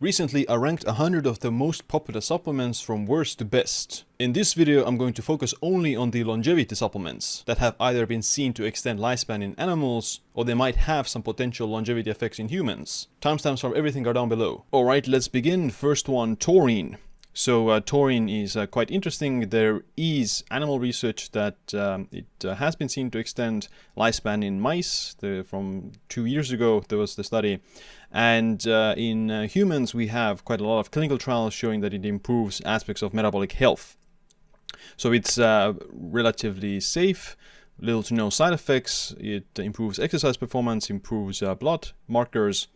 Recently, I ranked 100 of the most popular supplements from worst to best. In this video, I'm going to focus only on the longevity supplements that have either been seen to extend lifespan in animals, or they might have some potential longevity effects in humans. Timestamps for everything are down below. Alright, let's begin. First one, taurine. So taurine is quite interesting. There is animal research that it has been seen to extend lifespan in mice. From 2 years ago, there was the study. And in humans, we have quite a lot of clinical trials showing that it improves aspects of metabolic health. So it's relatively safe, little to no side effects. It improves exercise performance, improves blood markers.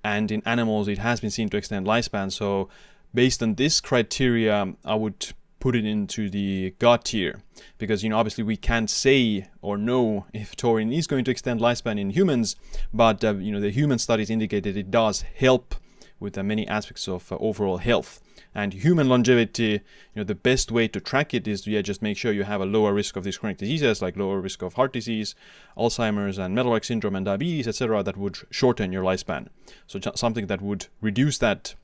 And in animals, it has been seen to extend lifespan. So based on this criteria, I would put it into the God tier, because obviously we can't say or know if taurine is going to extend lifespan in humans, but the human studies indicate that it does help with many aspects of overall health. And human longevity, the best way to track it is to just make sure you have a lower risk of these chronic diseases, like lower risk of heart disease, Alzheimer's and metabolic syndrome and diabetes, etc., that would shorten your lifespan. So something that would reduce that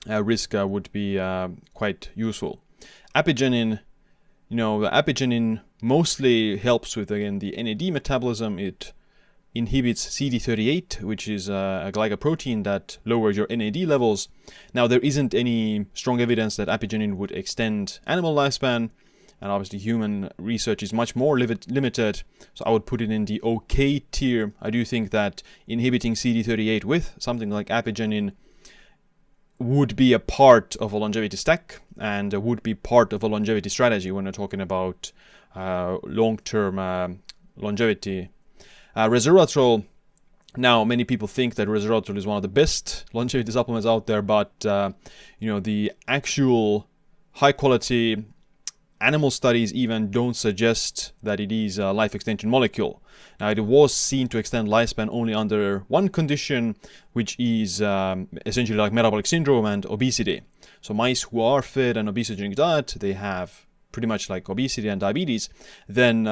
risk would be quite useful. Apigenin, the apigenin mostly helps with, again, the NAD metabolism. It inhibits CD38, which is a glycoprotein that lowers your NAD levels. Now, there isn't any strong evidence that apigenin would extend animal lifespan, and obviously human research is much more limited, so I would put it in the OK tier. I do think that inhibiting CD38 with something like apigenin would be a part of a longevity stack and would be part of a longevity strategy when we're talking about long-term longevity. Resveratrol, now many people think that resveratrol is one of the best longevity supplements out there, but the actual high-quality animal studies even don't suggest that it is a life extension molecule. Now, it was seen to extend lifespan only under one condition, which is essentially like metabolic syndrome and obesity. So mice who are fed an obesogenic diet, they have pretty much like obesity and diabetes, then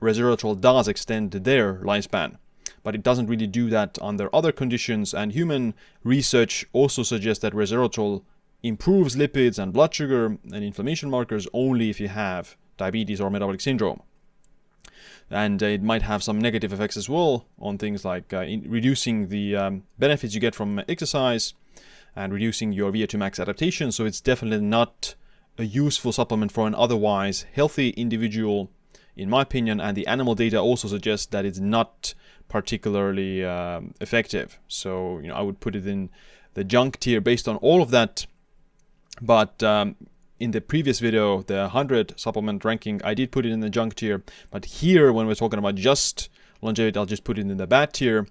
resveratrol does extend their lifespan. But it doesn't really do that under other conditions, and human research also suggests that resveratrol improves lipids and blood sugar and inflammation markers only if you have diabetes or metabolic syndrome. And it might have some negative effects as well on things like reducing the benefits you get from exercise and reducing your VO2 max adaptation. So it's definitely not a useful supplement for an otherwise healthy individual, in my opinion, and the animal data also suggests that it's not particularly effective. So I would put it in the junk tier based on all of that. But in the previous video, the 100 supplement ranking, I did put it in the junk tier. But here, when we're talking about just longevity, I'll just put it in the bad tier.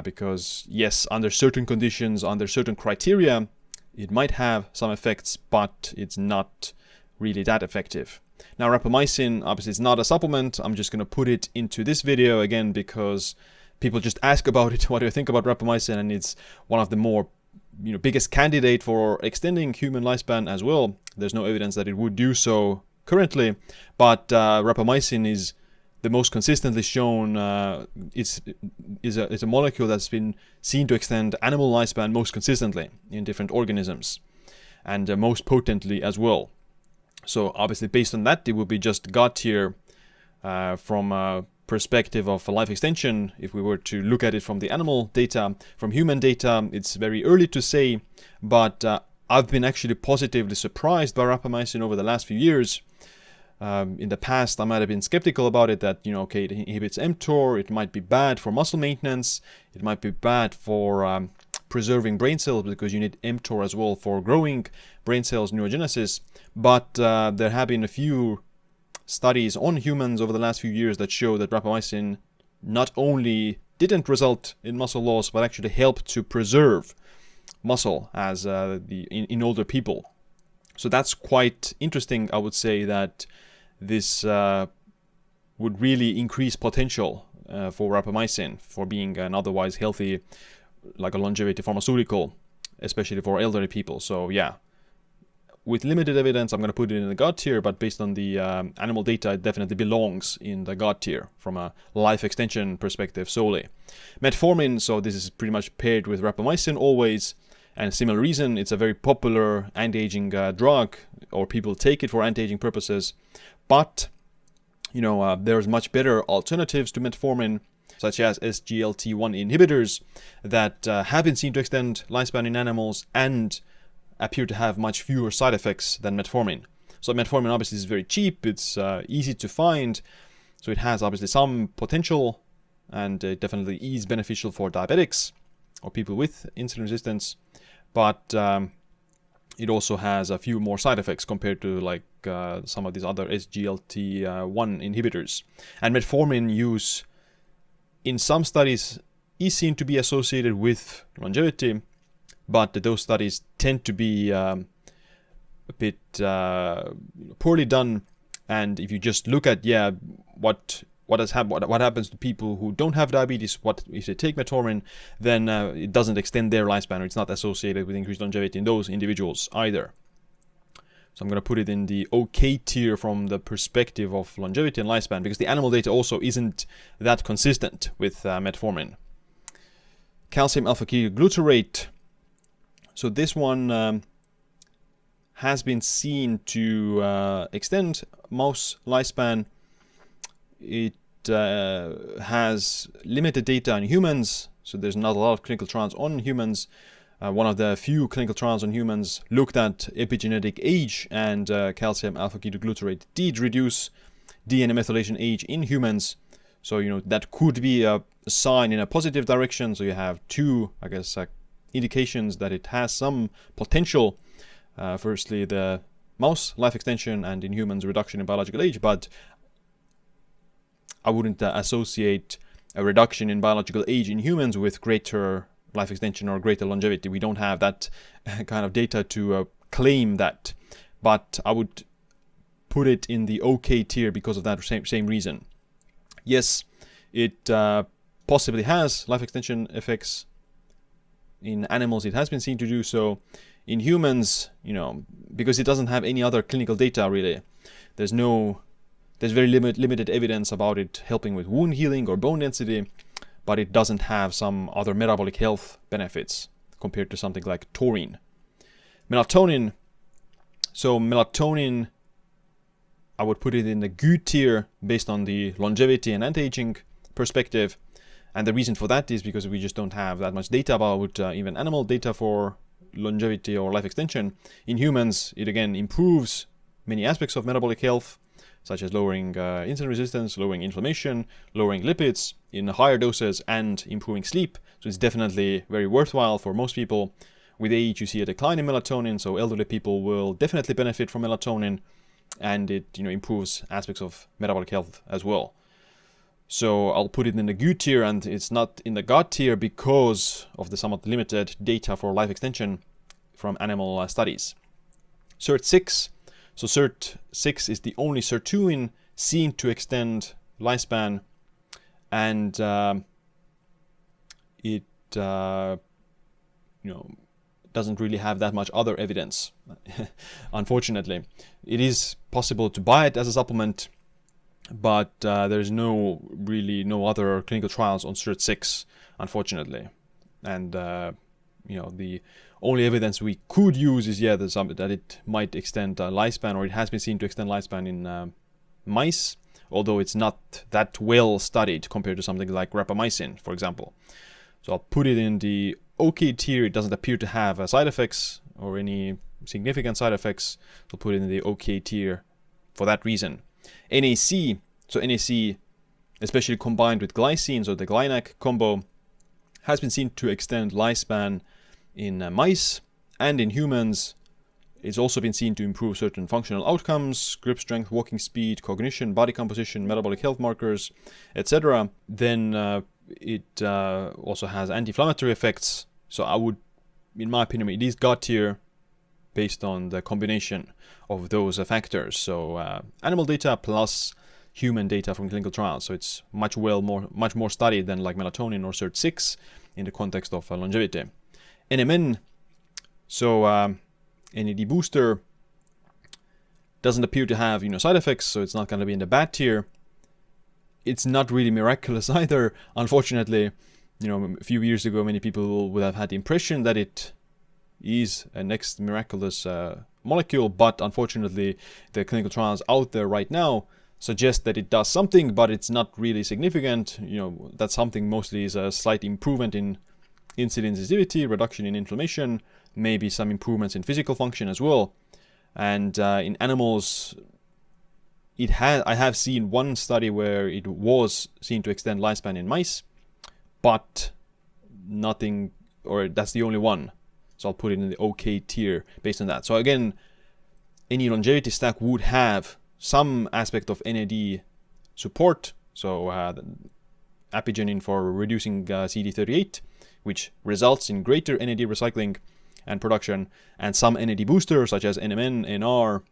Because yes, under certain conditions, under certain criteria, it might have some effects, but it's not really that effective. Now, rapamycin, obviously it's not a supplement. I'm just going to put it into this video again because people just ask about it. What do you think about rapamycin? And it's one of the more biggest candidate for extending human lifespan as well. There's no evidence that it would do so currently, but rapamycin is the most consistently shown. It's a molecule that's been seen to extend animal lifespan most consistently in different organisms, and most potently as well. So obviously, based on that, it would be just God tier from a perspective of a life extension. If we were to look at it from the animal data, from human data, it's very early to say, but I've been actually positively surprised by rapamycin over the last few years. In the past, I might have been skeptical about it, that, okay, it inhibits mTOR, it might be bad for muscle maintenance, it might be bad for preserving brain cells because you need mTOR as well for growing brain cells, neurogenesis. But there have been a few studies on humans over the last few years that show that rapamycin not only didn't result in muscle loss, but actually helped to preserve muscle as in older people. So that's quite interesting. I would say that this would really increase potential for rapamycin for being an otherwise healthy, like a longevity pharmaceutical, especially for elderly people. So yeah, with limited evidence, I'm going to put it in the God tier, but based on the animal data, it definitely belongs in the God tier from a life extension perspective solely. Metformin, so this is pretty much paired with rapamycin always. And a similar reason, it's a very popular anti-aging drug, or people take it for anti-aging purposes. But, there's much better alternatives to metformin, such as SGLT1 inhibitors that have been seen to extend lifespan in animals and appear to have much fewer side effects than metformin. So metformin obviously is very cheap, it's easy to find, so it has obviously some potential, and it definitely is beneficial for diabetics or people with insulin resistance, but it also has a few more side effects compared to like some of these other SGLT1 inhibitors. And metformin use in some studies is seen to be associated with longevity, but those studies tend to be a bit poorly done. And if you just look at what happens to people who don't have diabetes, what if they take metformin, then it doesn't extend their lifespan, or it's not associated with increased longevity in those individuals either. So I'm going to put it in the okay tier from the perspective of longevity and lifespan, because the animal data also isn't that consistent with metformin. Calcium alpha-ketoglutarate. So this one has been seen to extend mouse lifespan. It has limited data on humans, so there's not a lot of clinical trials on humans. One of the few clinical trials on humans looked at epigenetic age, and calcium alpha-ketoglutarate did reduce DNA methylation age in humans. So, that could be a sign in a positive direction. So you have two, I guess, indications that it has some potential. Firstly, the mouse life extension, and in humans, reduction in biological age. But I wouldn't associate a reduction in biological age in humans with greater life extension or greater longevity. We don't have that kind of data to claim that, but I would put it in the okay tier because of that same reason. Yes, it possibly has life extension effects. In animals, it has been seen to do so. In humans, because it doesn't have any other clinical data really, there's very limited evidence about it helping with wound healing or bone density, but it doesn't have some other metabolic health benefits compared to something like taurine. Melatonin. So melatonin, I would put it in the good tier based on the longevity and anti-aging perspective. And the reason for that is because we just don't have that much data about even animal data for longevity or life extension. In humans, it again improves many aspects of metabolic health, such as lowering insulin resistance, lowering inflammation, lowering lipids in higher doses, and improving sleep. So it's definitely very worthwhile for most people. With age, you see a decline in melatonin, so elderly people will definitely benefit from melatonin, and it improves aspects of metabolic health as well. So I'll put it in the good tier, and it's not in the God tier because of the somewhat limited data for life extension from animal studies. SIRT6. So SIRT6 is the only sirtuin seen to extend lifespan, and it doesn't really have that much other evidence. Unfortunately, it is possible to buy it as a supplement, but there's no other clinical trials on SIRT6, unfortunately. And the only evidence we could use is that it might extend lifespan, or it has been seen to extend lifespan in mice, although it's not that well studied compared to something like rapamycin, for example. So I'll put it in the okay tier. It doesn't appear to have side effects or any significant side effects. So I'll put it in the okay tier for that reason. NAC, so NAC, especially combined with glycine, so the GlyNAC combo, has been seen to extend lifespan in mice and in humans. It's also been seen to improve certain functional outcomes, grip strength, walking speed, cognition, body composition, metabolic health markers, etc. Then it also has anti-inflammatory effects. So I would, in my opinion, it is God tier based on the combination of those factors. So animal data plus human data from clinical trials. So it's much more studied than like melatonin or SIRT6 in the context of longevity. NMN, so NAD booster, doesn't appear to have side effects, so it's not going to be in the bad tier. It's not really miraculous either, unfortunately. A few years ago, many people would have had the impression that it is a next miraculous molecule, but unfortunately the clinical trials out there right now suggest that it does something, but it's not really significant. You know, that something mostly is a slight improvement in insulin sensitivity, reduction in inflammation, maybe some improvements in physical function as well. And in animals, I have seen one study where it was seen to extend lifespan in mice, but nothing, or that's the only one. So I'll put it in the okay tier based on that. So again, any longevity stack would have some aspect of NAD support. So Apigenin for reducing CD38, which results in greater NAD recycling and production, and some NAD boosters such as NMN, NR,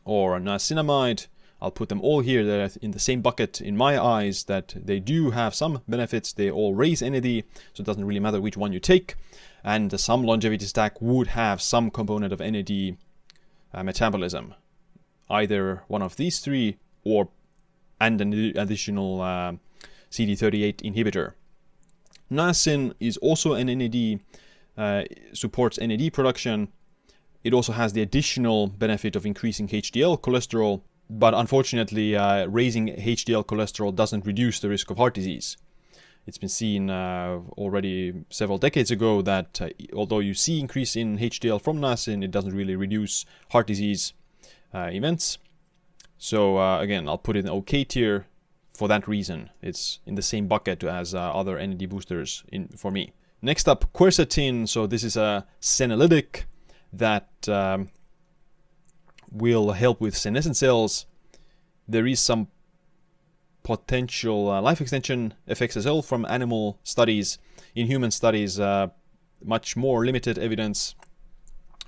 or niacinamide. I'll put them all here. They're in the same bucket in my eyes, that they do have some benefits. They all raise NAD, so it doesn't really matter which one you take. And some longevity stack would have some component of NAD metabolism, either one of these three and an additional CD38 inhibitor. Niacin is also an NAD, supports NAD production. It also has the additional benefit of increasing HDL cholesterol, but unfortunately raising HDL cholesterol doesn't reduce the risk of heart disease. It's been seen already several decades ago that although you see increase in HDL from niacin, it doesn't really reduce heart disease events. So again, I'll put it in OK tier for that reason. It's in the same bucket as other NAD boosters for me. Next up, quercetin. So this is a senolytic that will help with senescent cells. There is some potential life extension effects as well from animal studies. In human studies, much more limited evidence.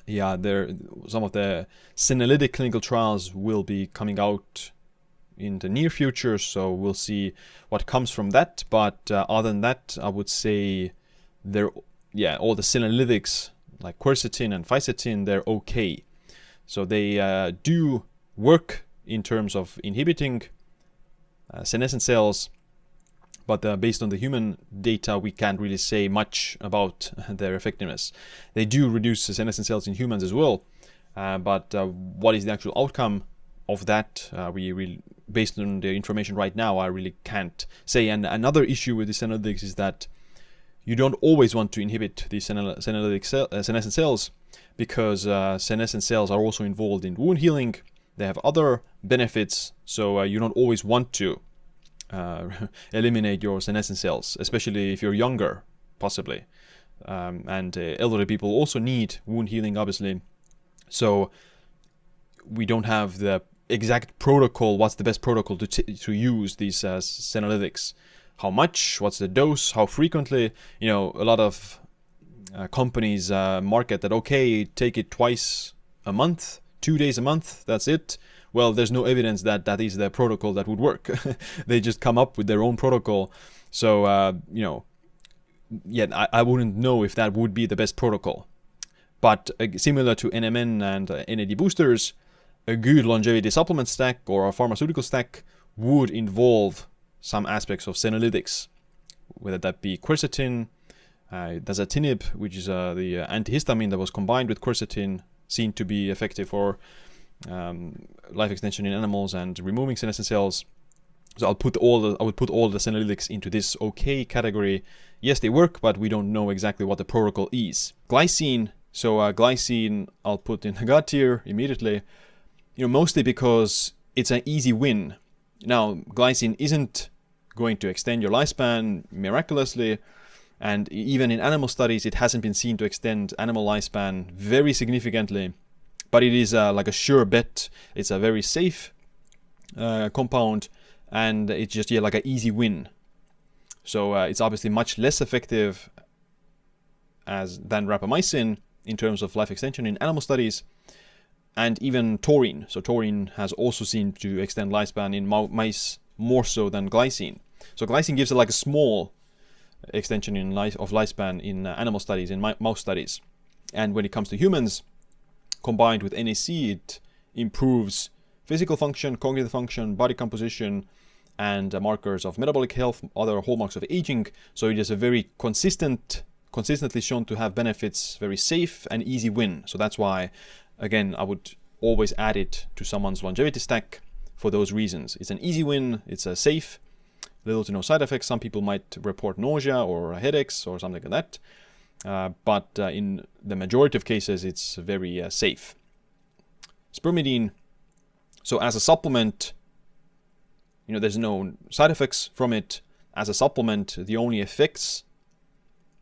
Yeah, some of the senolytic clinical trials will be coming out in the near future, so we'll see what comes from that. But other than that, I would say all the senolytics like quercetin and fisetin, they're okay. So they do work in terms of inhibiting senescent cells, but based on the human data, we can't really say much about their effectiveness. They do reduce senescent cells in humans as well, but what is the actual outcome of that? Based on the information right now, I really can't say. And another issue with the senolytics is that you don't always want to inhibit the senescent cells, because senescent cells are also involved in wound healing. They have other benefits, so you don't always want to eliminate your senescent cells, especially if you're younger, possibly. And elderly people also need wound healing, obviously. So we don't have the exact protocol. What's the best protocol to use these senolytics? How much? What's the dose? How frequently? You know, a lot of companies market that, okay, take it twice a month, 2 days a month, that's it. Well, there's no evidence that that is the protocol that would work. They just come up with their own protocol. So, I wouldn't know if that would be the best protocol. But similar to NMN and NAD boosters, a good longevity supplement stack or a pharmaceutical stack would involve some aspects of senolytics, whether that be quercetin, dasatinib, which is the antihistamine that was combined with quercetin, seen to be effective for life extension in animals and removing senescent cells. So I would put all the senolytics into this okay category. Yes, they work, but we don't know exactly what the protocol is. Glycine. So glycine, I'll put in the God tier immediately. You know, mostly because it's an easy win. Now, glycine isn't going to extend your lifespan miraculously, and even in animal studies, it hasn't been seen to extend animal lifespan very significantly. But it is like a sure bet. It's a very safe compound, and it's just like an easy win. So it's obviously much less effective than rapamycin in terms of life extension in animal studies, and even taurine. So taurine has also seen to extend lifespan in mice more so than glycine. So glycine gives it like a small extension of lifespan in animal studies, in mouse studies. And when it comes to humans, combined with NAC, it improves physical function, cognitive function, body composition, and markers of metabolic health, other hallmarks of aging. So it is a very consistent consistently shown to have benefits, very safe and easy win. So that's why, again, I would always add it to someone's longevity stack for those reasons. It's an easy win, it's a safe, little to no side effects. Some people might report nausea or headaches or something like that. But in the majority of cases, it's very safe. Spermidine, so as a supplement, there's no side effects from it. As a supplement, the only effects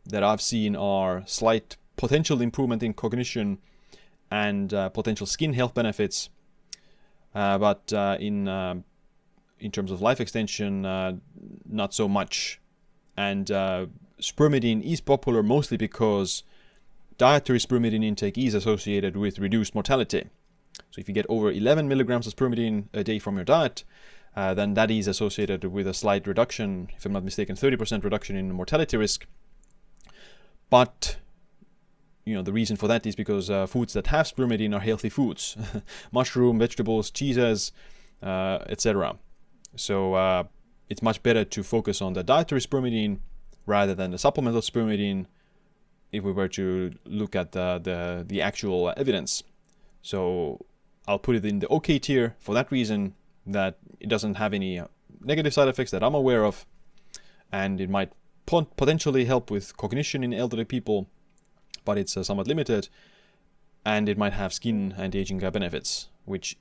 that I've seen are slight potential improvement in cognition and potential skin health benefits. But in terms of life extension, not so much. And spermidine is popular mostly because dietary spermidine intake is associated with reduced mortality. So if you get over 11 milligrams of spermidine a day from your diet, then that is associated with a slight reduction, if I'm not mistaken, 30% reduction in mortality risk. But the reason for that is because foods that have spermidine are healthy foods. Mushroom, vegetables, cheeses, etc. So it's much better to focus on the dietary spermidine rather than the supplemental spermidine if we were to look at the actual evidence. So I'll put it in the OK tier for that reason, that it doesn't have any negative side effects that I'm aware of, and it might potentially help with cognition in elderly people, but it's somewhat limited, and it might have skin anti-aging benefits, which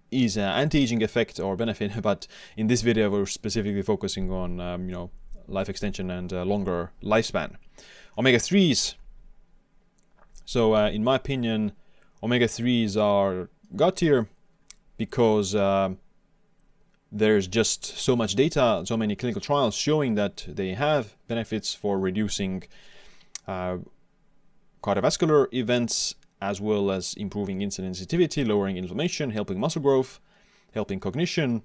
is an anti-aging effect or benefit. But in this video we're specifically focusing on life extension and longer lifespan. Omega-3s. So in my opinion, omega-3s are God tier because there's just so much data, so many clinical trials showing that they have benefits for reducing cardiovascular events, as well as improving insulin sensitivity, lowering inflammation, helping muscle growth, helping cognition,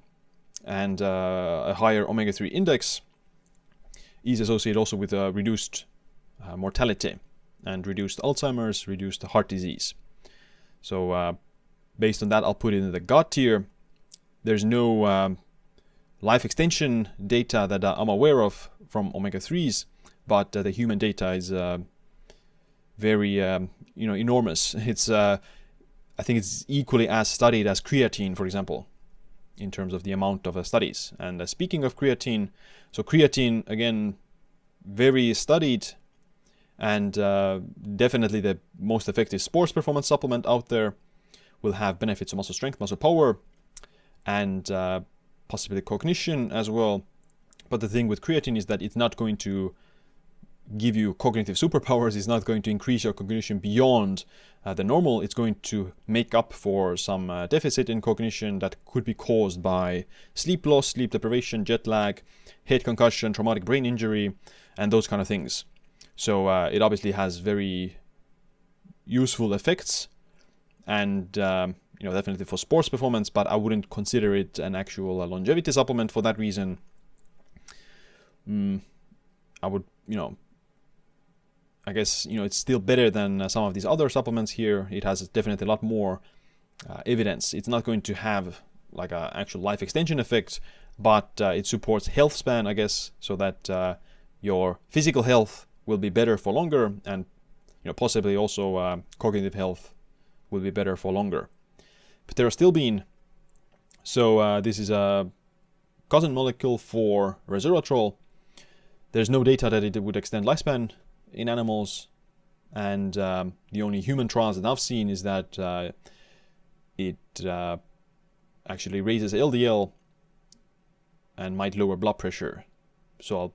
and a higher omega-3 index is associated also with reduced mortality and reduced Alzheimer's, reduced heart disease. So based on that, I'll put it in the God tier. There's no life extension data that I'm aware of from omega-3s, but the human data is very enormous. It's I think it's equally as studied as creatine, for example, in terms of the amount of studies. And speaking of creatine, so creatine, again, very studied, and definitely the most effective sports performance supplement out there. Will have benefits of muscle strength, muscle power, and possibly cognition as well. But the thing with creatine is that it's not going to give you cognitive superpowers. It's not going to increase your cognition beyond the normal. It's going to make up for some deficit in cognition that could be caused by sleep loss, sleep deprivation, jet lag, head concussion, traumatic brain injury, and those kind of things. So it obviously has very useful effects, and definitely for sports performance, but I wouldn't consider it an actual longevity supplement for that reason. I would, I guess, it's still better than some of these other supplements here. It has definitely a lot more evidence. It's not going to have like an actual life extension effect, but it supports health span, I guess, so that your physical health will be better for longer, and possibly also cognitive health will be better for longer. Pterostilbene. So this is a cousin molecule for resveratrol. There's no data that it would extend lifespan in animals, and the only human trials that I've seen is that it actually raises LDL and might lower blood pressure. So I'll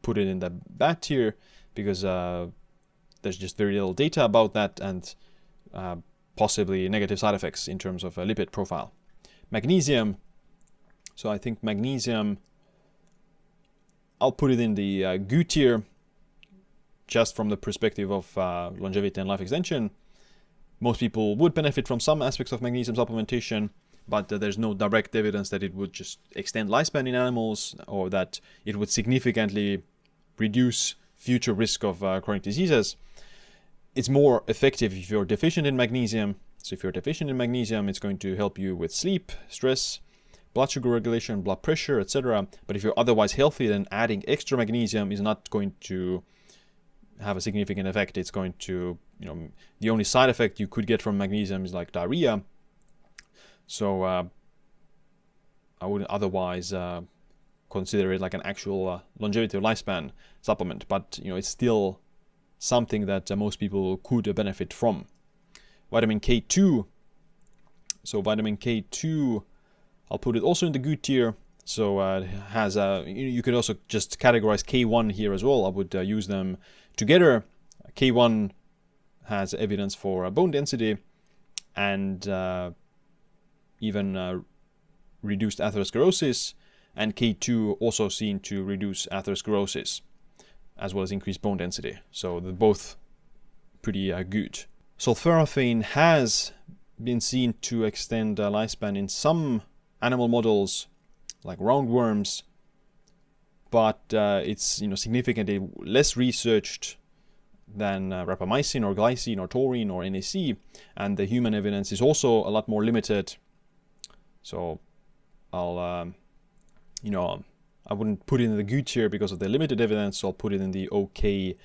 put it in the bad tier because there's just very little data about that, and possibly negative side effects in terms of a lipid profile. Magnesium. So I think magnesium, I'll put it in the good tier, just from the perspective of longevity and life extension. Most people would benefit from some aspects of magnesium supplementation, but there's no direct evidence that it would just extend lifespan in animals, or that it would significantly reduce future risk of chronic diseases. It's more effective if you're deficient in magnesium. So if you're deficient in magnesium, it's going to help you with sleep, stress, blood sugar regulation, blood pressure, etc. But if you're otherwise healthy, then adding extra magnesium is not going to have a significant effect. It's going to, the only side effect you could get from magnesium is like diarrhea. So I wouldn't otherwise consider it like an actual longevity or lifespan supplement, but it's still something that most people could benefit from. Vitamin K2. So vitamin K2, I'll put it also in the good tier. So it has you could also just categorize K1 here as well. I would use them together. K1 has evidence for bone density and even reduced atherosclerosis, and K2 also seen to reduce atherosclerosis as well as increase bone density. So they're both pretty good. Sulforaphane has been seen to extend lifespan in some animal models like roundworms, but it's significantly less researched than rapamycin or glycine or taurine or NAC, and the human evidence is also a lot more limited. So I'll I wouldn't put it in the good tier because of the limited evidence, so I'll put it in the okay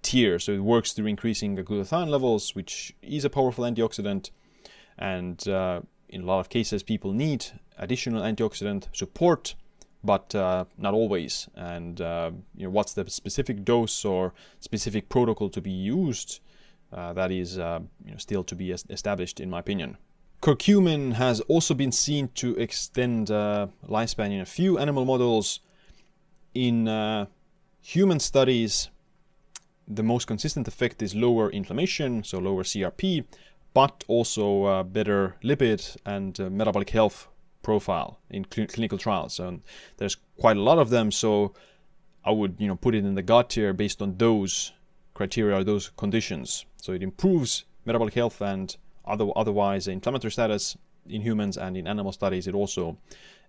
tier. So it works through increasing the glutathione levels, which is a powerful antioxidant, and in a lot of cases people need additional antioxidant support, but not always. And what's the specific dose or specific protocol to be used, that is still to be established, in my opinion. Curcumin has also been seen to extend lifespan in a few animal models. In human studies, the most consistent effect is lower inflammation, so lower CRP, but also better lipid and metabolic health profile in clinical trials. And there's quite a lot of them, so I would put it in the God tier based on those criteria or those conditions. So it improves metabolic health and otherwise inflammatory status in humans, and in animal studies it also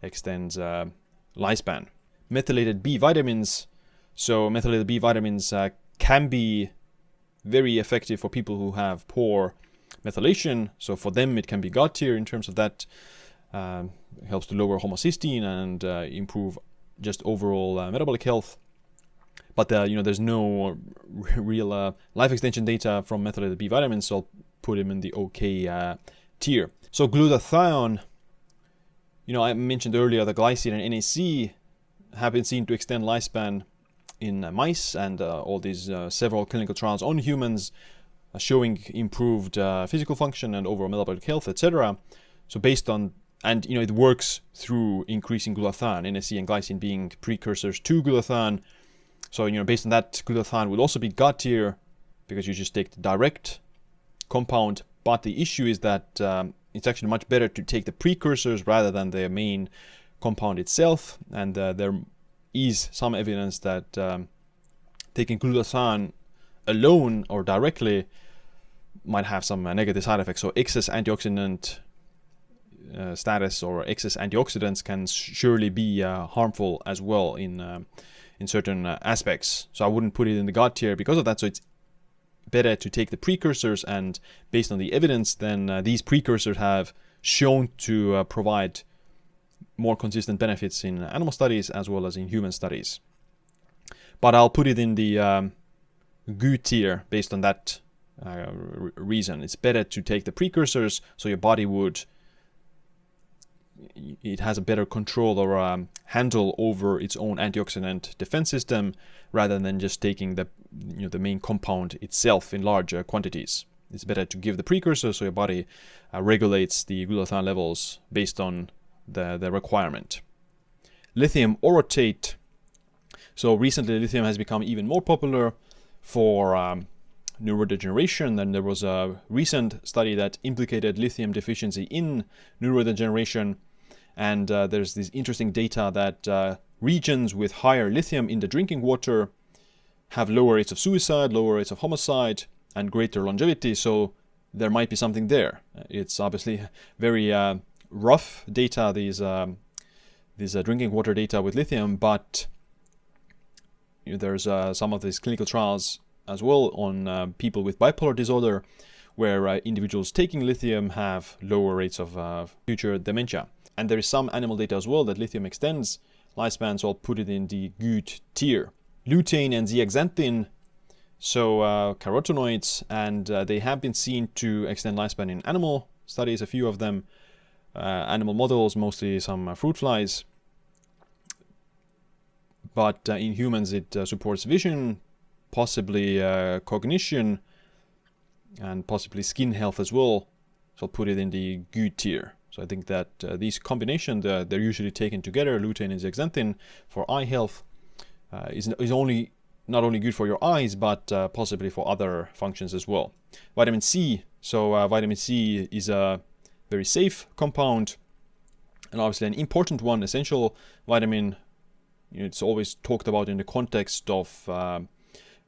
extends lifespan. Methylated B vitamins. So methylated B vitamins can be very effective for people who have poor methylation. So for them it can be God tier in terms of that. Helps to lower homocysteine and improve just overall metabolic health. But there's no real life extension data from methylated B vitamins, so I'll put him in the okay tier. So glutathione, I mentioned earlier the glycine and NAC have been seen to extend lifespan in mice, and all these several clinical trials on humans showing improved physical function and overall metabolic health, etc. So based on, and it works through increasing glutathione, NAC and glycine being precursors to glutathione. So based on that, glutathione would also be God tier because you just take the direct compound. But the issue is that it's actually much better to take the precursors rather than the main compound itself. And there is some evidence that taking glutathione alone or directly might have some negative side effects. So excess antioxidant status or excess antioxidants can surely be harmful as well in certain aspects. So I wouldn't put it in the God tier because of that. So it's better to take the precursors, and based on the evidence, then these precursors have shown to provide more consistent benefits in animal studies as well as in human studies. But I'll put it in the good tier based on that reason. It's better to take the precursors, so your body it has a better control or handle over its own antioxidant defense system, rather than just taking the main compound itself in large quantities. It's better to give the precursor so your body regulates the glutathione levels based on the requirement. Lithium orotate. So recently lithium has become even more popular for neurodegeneration. Then there was a recent study that implicated lithium deficiency in neurodegeneration. And there's this interesting data that regions with higher lithium in the drinking water have lower rates of suicide, lower rates of homicide, and greater longevity. So there might be something there. It's obviously very rough data, these drinking water data with lithium, but there's some of these clinical trials as well on people with bipolar disorder, where individuals taking lithium have lower rates of future dementia. And there is some animal data as well that lithium extends lifespan, so I'll put it in the good tier. Lutein and zeaxanthin, so carotenoids, and they have been seen to extend lifespan in animal studies, a few of them, animal models, mostly some fruit flies. But in humans it supports vision, possibly cognition, and possibly skin health as well. So I'll put it in the good tier. So I think that these combinations, they're usually taken together, lutein and zeaxanthin, for eye health, is not only good for your eyes, but possibly for other functions as well. Vitamin C. So vitamin C is a very safe compound, and obviously an important one, essential vitamin. It's always talked about in the context of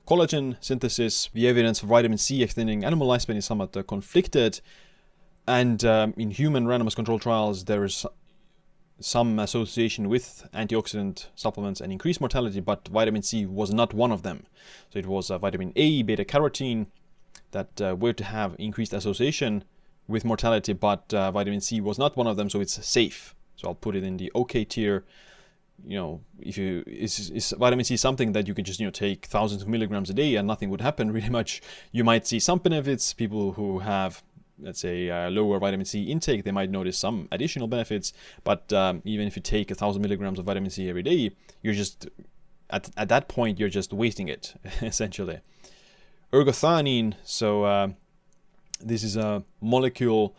collagen synthesis. The evidence for vitamin C extending animal lifespan is somewhat conflicted. And in human randomized control trials, there is some association with antioxidant supplements and increased mortality, but vitamin C was not one of them. So it was vitamin A, beta carotene, that were to have increased association with mortality, but vitamin C was not one of them, so it's safe. So I'll put it in the OK tier. Is vitamin C something that you can just take thousands of milligrams a day and nothing would happen really much? You might see some benefits. People who have, let's say, lower vitamin C intake, they might notice some additional benefits, but even if you take 1,000 milligrams of vitamin C every day, you're just at that point you're just wasting it essentially. Ergothioneine, so this is a molecule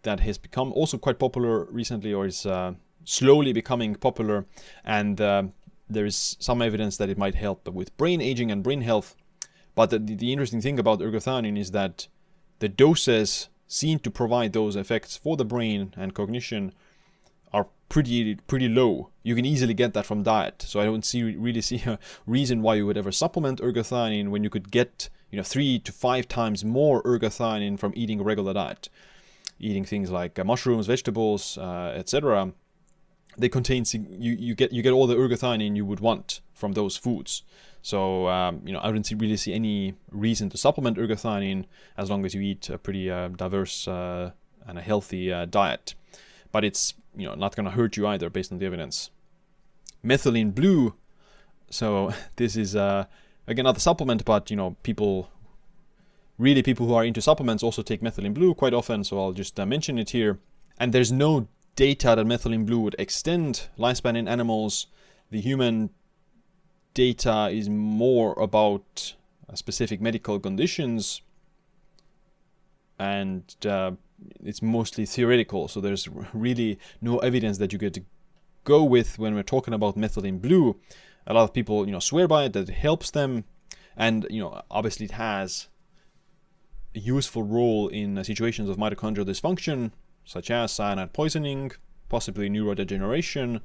that has become also quite popular recently, or is slowly becoming popular, and there is some evidence that it might help with brain aging and brain health. But the interesting thing about ergothioneine is that the doses seen to provide those effects for the brain and cognition are pretty low. You can easily get that from diet, so I don't really see a reason why you would ever supplement ergothioneine when you could get 3 to 5 times more ergothioneine from eating a regular diet, eating things like mushrooms, vegetables, etc. They contain you get all the ergothioneine you would want from those foods. So I don't really see any reason to supplement ergothioneine as long as you eat a pretty diverse and a healthy diet. But it's not going to hurt you either based on the evidence. Methylene blue. So this is again not a supplement, but people who are into supplements also take methylene blue quite often. So I'll just mention it here. And there's no data that methylene blue would extend lifespan in animals. The human data is more about specific medical conditions, and it's mostly theoretical, so there's really no evidence that you get to go with when we're talking about methylene blue. A lot of people swear by it, that it helps them, and obviously it has a useful role in situations of mitochondrial dysfunction, such as cyanide poisoning, possibly neurodegeneration,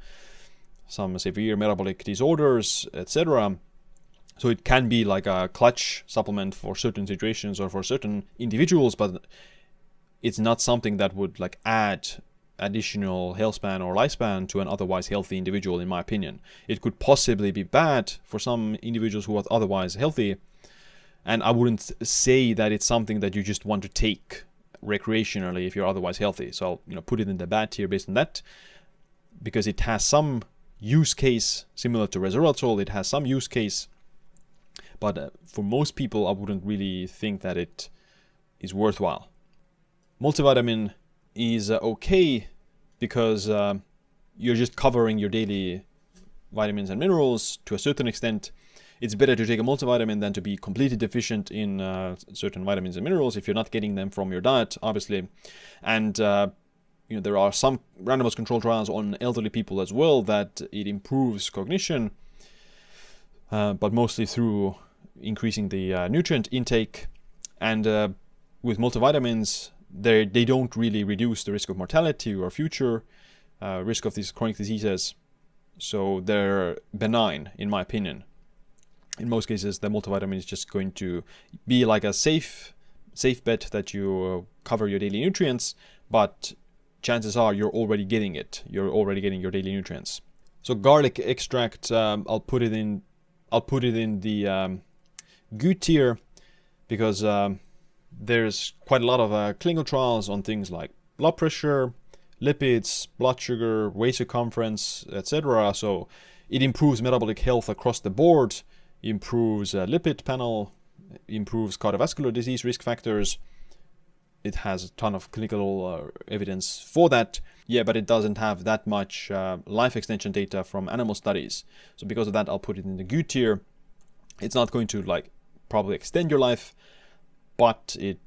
some severe metabolic disorders, etc. So it can be like a clutch supplement for certain situations or for certain individuals, but it's not something that would add additional health span or lifespan to an otherwise healthy individual, in my opinion. It could possibly be bad for some individuals who are otherwise healthy, and I wouldn't say that it's something that you just want to take recreationally if you're otherwise healthy. So I'll put it in the bad tier based on that, because it has some use case similar to resveratrol. It has some use case, but for most people I wouldn't really think that it is worthwhile. Multivitamin is okay because you're just covering your daily vitamins and minerals to a certain extent. It's better to take a multivitamin than to be completely deficient in certain vitamins and minerals if you're not getting them from your diet, obviously. And there are some randomized control trials on elderly people as well that it improves cognition, but mostly through increasing the nutrient intake. And with multivitamins, they don't really reduce the risk of mortality or future risk of these chronic diseases. So they're benign, in my opinion. In most cases, the multivitamin is just going to be like a safe bet that you cover your daily nutrients, but chances are you're already getting it. You're already getting your daily nutrients. So garlic extract, I'll put it in the good tier, because there's quite a lot of clinical trials on things like blood pressure, lipids, blood sugar, waist circumference, etc. So it improves metabolic health across the board, improves lipid panel, improves cardiovascular disease risk factors. It has a ton of clinical evidence for that. Yeah, but it doesn't have that much life extension data from animal studies. So because of that, I'll put it in the good tier. It's not going to probably extend your life, but it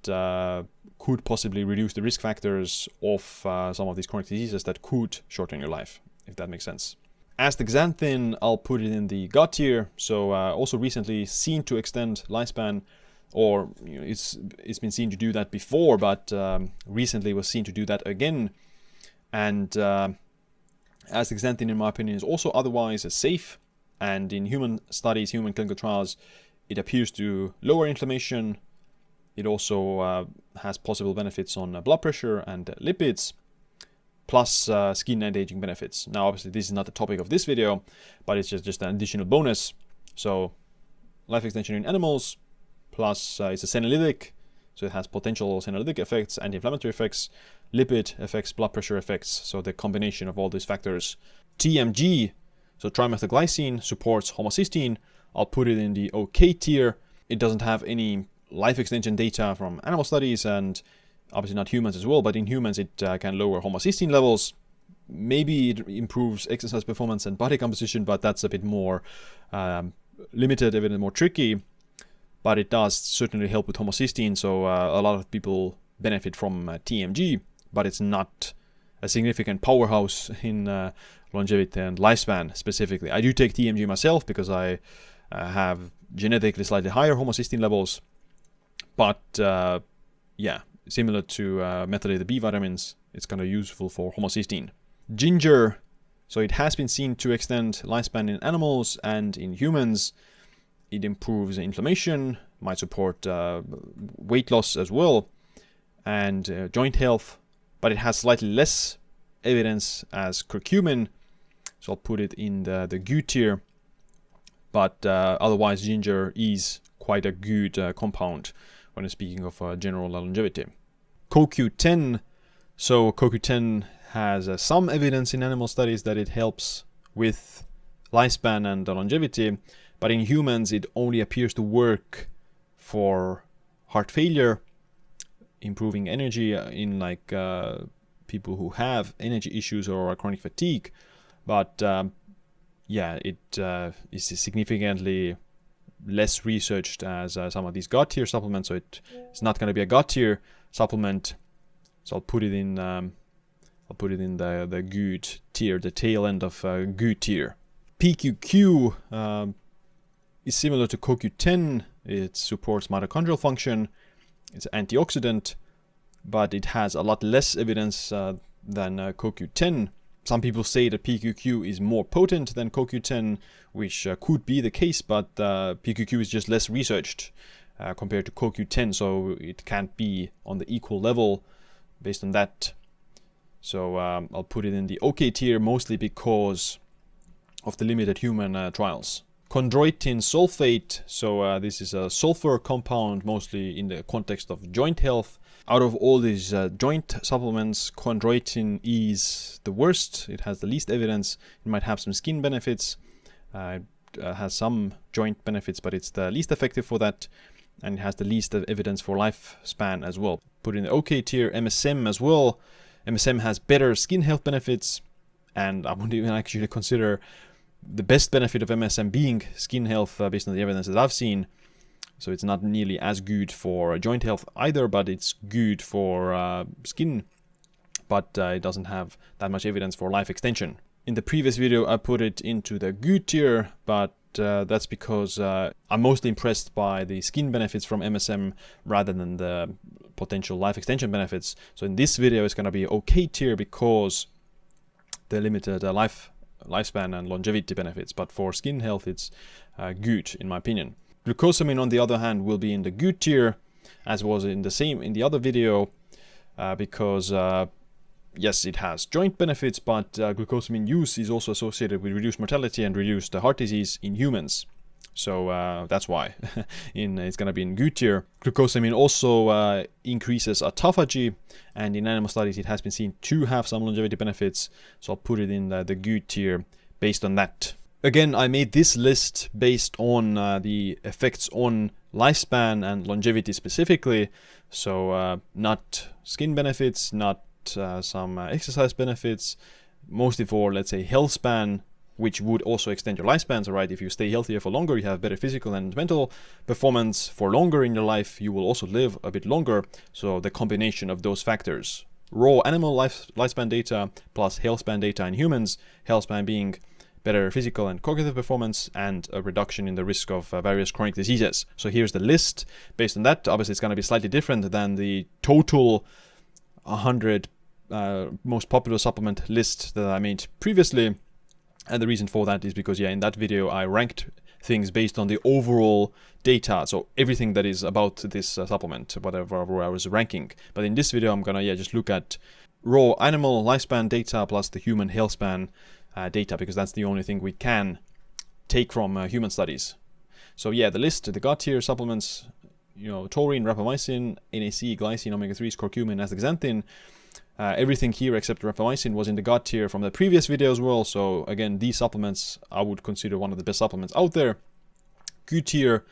could possibly reduce the risk factors of some of these chronic diseases that could shorten your life, if that makes sense. Astaxanthin, I'll put it in the gut tier. So also recently seen to extend lifespan, or it's been seen to do that before, but recently was seen to do that again. And astaxanthin, in my opinion, is also otherwise safe. And in human studies, human clinical trials, it appears to lower inflammation. It also has possible benefits on blood pressure and lipids, plus skin and aging benefits. Now, obviously, this is not the topic of this video, but it's just an additional bonus. So, life extension in animals, plus it's a senolytic, so it has potential senolytic effects, anti-inflammatory effects, lipid effects, blood pressure effects. So the combination of all these factors. TMG, so trimethylglycine, supports homocysteine. I'll put it in the OK tier. It doesn't have any life extension data from animal studies, and obviously not humans as well, but in humans it can lower homocysteine levels. Maybe it improves exercise performance and body composition, but that's a bit more limited, even more tricky. But it does certainly help with homocysteine, so a lot of people benefit from TMG, but it's not a significant powerhouse in longevity and lifespan specifically. I do take TMG myself because I have genetically slightly higher homocysteine levels, but yeah, similar to methylated B vitamins, it's kind of useful for homocysteine. Ginger, so it has been seen to extend lifespan in animals and in humans. It improves inflammation, might support weight loss as well, and joint health, but it has slightly less evidence as curcumin, so I'll put it in the good tier. But otherwise, ginger is quite a good compound when speaking of general longevity. CoQ10, so CoQ10 has some evidence in animal studies that it helps with lifespan and longevity, but in humans it only appears to work for heart failure, improving energy in people who have energy issues or chronic fatigue. But yeah, it is significantly less researched as some of these gut tier supplements, so it's not going to be a gut tier supplement. So I'll put it in the good tier, the tail end of good tier. PQQ is similar to CoQ10. It supports mitochondrial function. It's an antioxidant, but it has a lot less evidence than CoQ10. Some people say that PQQ is more potent than CoQ10, which could be the case, but PQQ is just less researched compared to CoQ10, so it can't be on the equal level based on that. So I'll put it in the OK tier, mostly because of the limited human trials. Chondroitin sulfate, so this is a sulfur compound, mostly in the context of joint health. Out of all these joint supplements, chondroitin is the worst. It has the least evidence. It might have some skin benefits. It has some joint benefits, but it's the least effective for that. And it has the least evidence for lifespan as well. Put in the OK tier. MSM as well. MSM has better skin health benefits. And I wouldn't even actually consider the best benefit of MSM being skin health based on the evidence that I've seen. So it's not nearly as good for joint health either, but it's good for skin. But it doesn't have that much evidence for life extension. In the previous video, I put it into the good tier, but that's because I'm mostly impressed by the skin benefits from MSM rather than the potential life extension benefits. So in this video, it's going to be OK tier because the limited lifespan and longevity benefits, but for skin health it's good in my opinion. Glucosamine, on the other hand, will be in the good tier, as was in the other video, because yes, it has joint benefits, but glucosamine use is also associated with reduced mortality and reduced heart disease in humans. So that's why it's going to be in good tier. Glucosamine also increases autophagy, and in animal studies it has been seen to have some longevity benefits, so I'll put it in the good tier based on that. Again, I made this list based on the effects on lifespan and longevity specifically, so not skin benefits, not some exercise benefits, mostly for, let's say, health span, which would also extend your lifespan. So right, if you stay healthier for longer, you have better physical and mental performance for longer in your life, you will also live a bit longer. So the combination of those factors, raw animal lifespan data plus health span data in humans, health span being better physical and cognitive performance, and a reduction in the risk of various chronic diseases. So here's the list. Based on that, obviously it's going to be slightly different than the total 100 most popular supplement list that I made previously. And the reason for that is because, in that video I ranked things based on the overall data, so everything that is about this supplement, whatever I was ranking. But in this video I'm gonna just look at raw animal lifespan data plus the human health span data, because that's the only thing we can take from human studies. So the list, the god tier supplements, taurine, rapamycin, NAC, glycine, omega-3s, curcumin, astaxanthin. Everything here except rapamycin was in the god tier from the previous video as well. So again, these supplements I would consider one of the best supplements out there. Good tier.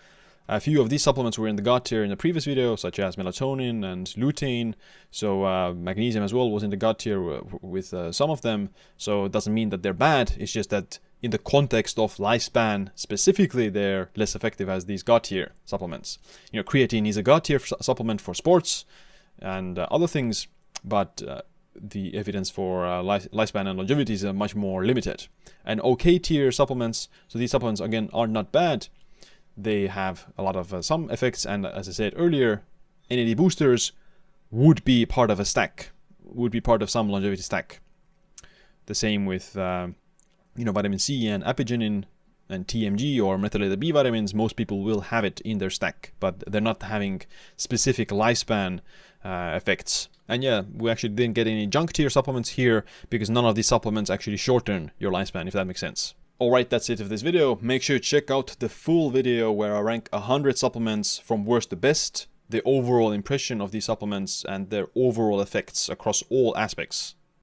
A few of these supplements were in the god tier in the previous video, such as melatonin and lutein. So magnesium as well was in the god tier with some of them. So it doesn't mean that they're bad. It's just that in the context of lifespan specifically, they're less effective as these god tier supplements. Creatine is a god tier supplement for sports and other things, but the evidence for lifespan and longevity is much more limited. And OK tier supplements, so these supplements again are not bad. They have a lot of some effects, and as I said earlier, NAD boosters would be part of a stack, would be part of some longevity stack. The same with vitamin C and Apigenin and TMG or methylated B vitamins. Most people will have it in their stack, but they're not having specific lifespan effects. And we actually didn't get any junk tier supplements here because none of these supplements actually shorten your lifespan, if that makes sense. Alright, that's it for this video. Make sure to check out the full video where I rank 100 supplements from worst to best, the overall impression of these supplements and their overall effects across all aspects.